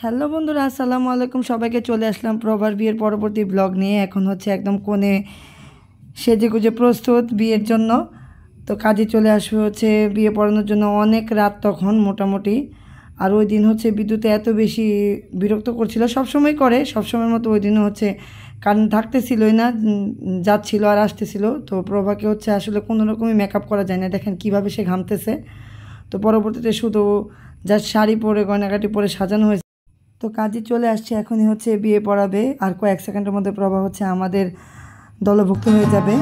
Hello বন্ধুরা, আসসালামু আলাইকুম। সবাইকে চলে আসলাম প্রভার বিয়ের পরবর্তী ব্লগ নিয়ে। এখন হচ্ছে একদম কোণে সেজেগুজে প্রস্তুত বিয়ের জন্য। তো কাজে চলে আসবে হচ্ছে বিয়ে পড়ানোর জন্য। অনেক রাত তখন মোটামুটি। আর ওই দিন হচ্ছে বিদ্যুতে এত বেশি বিরক্ত করছিল, সবসময় করে, সবসময়ের মতো ওই দিনও হচ্ছে কারেন্ট থাকতেছিলই না, যাচ্ছিল আর আসতেছিল। তো প্রভাকে হচ্ছে আসলে কোনো রকমই মেকআপ করা যায় না, দেখেন কীভাবে সে ঘামতেছে। তো পরবর্তীতে শুধু জাস্ট শাড়ি পরে গয়নাগাটি পরে সাজানো হয়েছে। তো কাজে চলে আসছে, এখনই হচ্ছে বিয়ে পড়াবে। আর কয়েক সেকেন্ডের মধ্যে প্রভা হচ্ছে আমাদের দলভুক্ত হয়ে যাবে।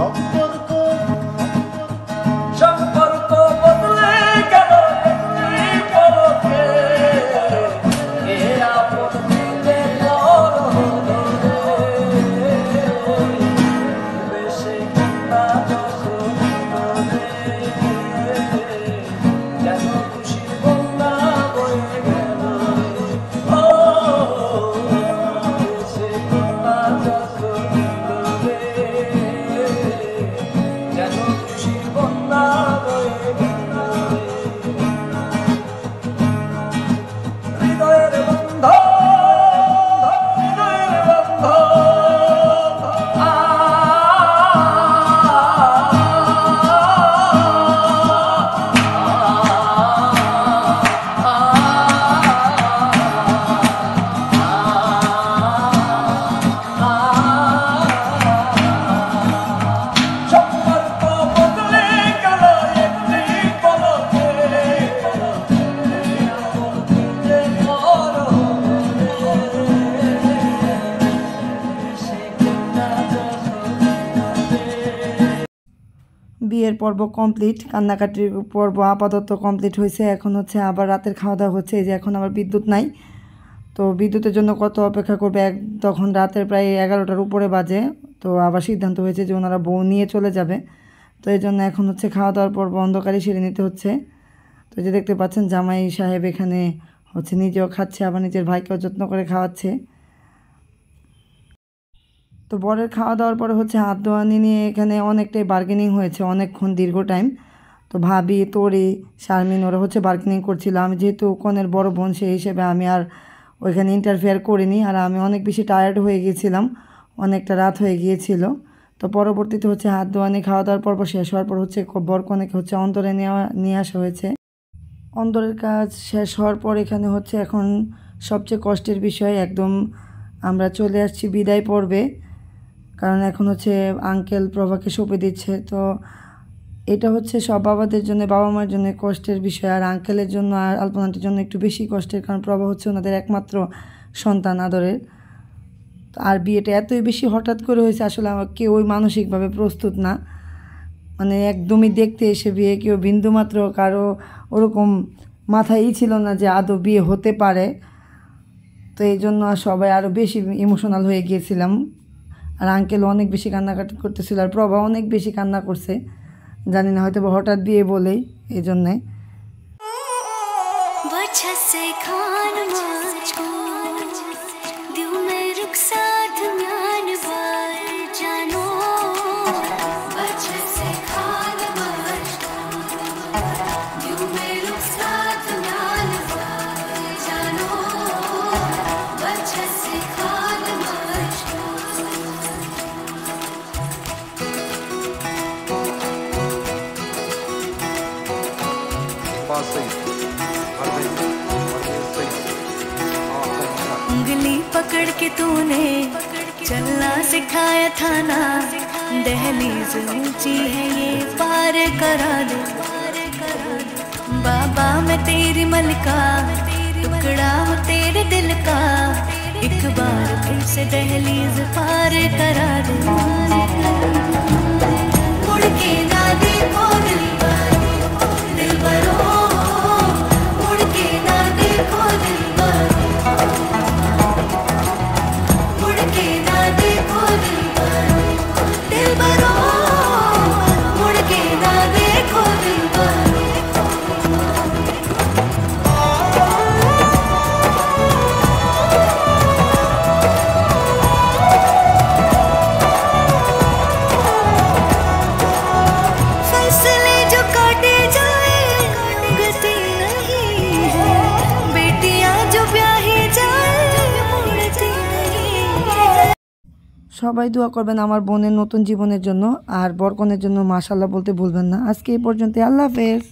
বিয়ের পর্ব কমপ্লিট, কান্নাকাটির পর্ব আপাতত কমপ্লিট হয়েছে। এখন হচ্ছে আবার রাতের খাওয়া দাওয়া হচ্ছে। এই যে এখন আবার বিদ্যুৎ নাই, তো বিদ্যুতের জন্য কত অপেক্ষা করবে। তখন রাতের প্রায় 11টার উপরে বাজে। তো আবার সিদ্ধান্ত হয়েছে যে ওনারা বউ নিয়ে চলে যাবে। তো এই জন্য এখন হচ্ছে খাওয়া দাওয়ার পর্ব অন্ধকারে সেরে নিতে হচ্ছে। তো যে দেখতে পাচ্ছেন জামাই সাহেব এখানে হচ্ছে নিজেও খাচ্ছে, আবার নিজের ভাইকেও যত্ন করে খাওয়াচ্ছে। তো বরের খাওয়া দাওয়ার পরে হচ্ছে হাত ধোয়ানি নিয়ে এখানে অনেকটাই বার্গেনিং হয়েছে, অনেকক্ষণ দীর্ঘ টাইম। তো ভাবি, তরি, শারমিন ওরা হচ্ছে বার্গেনিং করছিল। আমি যেহেতু কনের বড় বোন, সেই হিসেবে আমি আর ওইখানে ইন্টারফেয়ার করিনি। আর আমি অনেক বেশি টায়ার্ড হয়ে গিয়েছিলাম, অনেকটা রাত হয়ে গিয়েছিল। তো পরবর্তীতে হচ্ছে হাত ধোয়ানি খাওয়া দাওয়ার পর্ব শেষ হওয়ার পর হচ্ছে বর কনেকে হচ্ছে অন্তরে নিয়ে আসা হয়েছে। অন্তরের কাজ শেষ হওয়ার পর এখানে হচ্ছে এখন সবচেয়ে কষ্টের বিষয়, একদম আমরা চলে আসছি বিদায় পর্বে। কারণ এখন হচ্ছে আঙ্কেল প্রভাকে সঁপে দিচ্ছে। তো এটা হচ্ছে সব বাবাদের জন্য, বাবা মার জন্য কষ্টের বিষয়। আর আঙ্কেলের জন্য আর আলপনাটির জন্য একটু বেশি কষ্টের, কারণ প্রভা হচ্ছে ওনাদের একমাত্র সন্তান আদরের। আর বিয়েটা এতই বেশি হঠাৎ করে হয়েছে, আসলে কেউ ওই মানসিকভাবে প্রস্তুত না। মানে একদমই দেখতে এসে বিয়ে, কেউ বিন্দুমাত্র কারো ওরকম মাথায়ই ছিল না যে আদৌ বিয়ে হতে পারে। তো এই জন্য সবাই আরও বেশি ইমোশনাল হয়ে গিয়েছিলাম। আর আঙ্কেল অনেক বেশি কান্নাকাটি করতেছিল, আর প্রভা অনেক বেশি কান্না করছে। জানি না, হয়তো হঠাৎ বিয়ে বলেই এই জন্যে। उंगली पकड़ के तूने चलना सिखाया था ना, दहलीज ऊंची है ये पार करा दे। बाबा मैं तेरी मलका, टुकड़ा हूँ तेरे दिल का, एक बार फिर से दहलीज पार करा दे। मुड़ के ना देखो दिलबर, दिलबरो, मुड़ के ना देखो दिलबर, मुड़ के ना देखो दिलबर, दिलबरो, मुड़ के ना देखो दिलबर। সবাই দোয়া করবেন আমার বোনের নতুন জীবনের জন্য, আর বরকনের জন্য মাশাআল্লাহ বলতে ভুলবেন না। আজকে এই পর্যন্ত, আল্লাহ হাফেজ।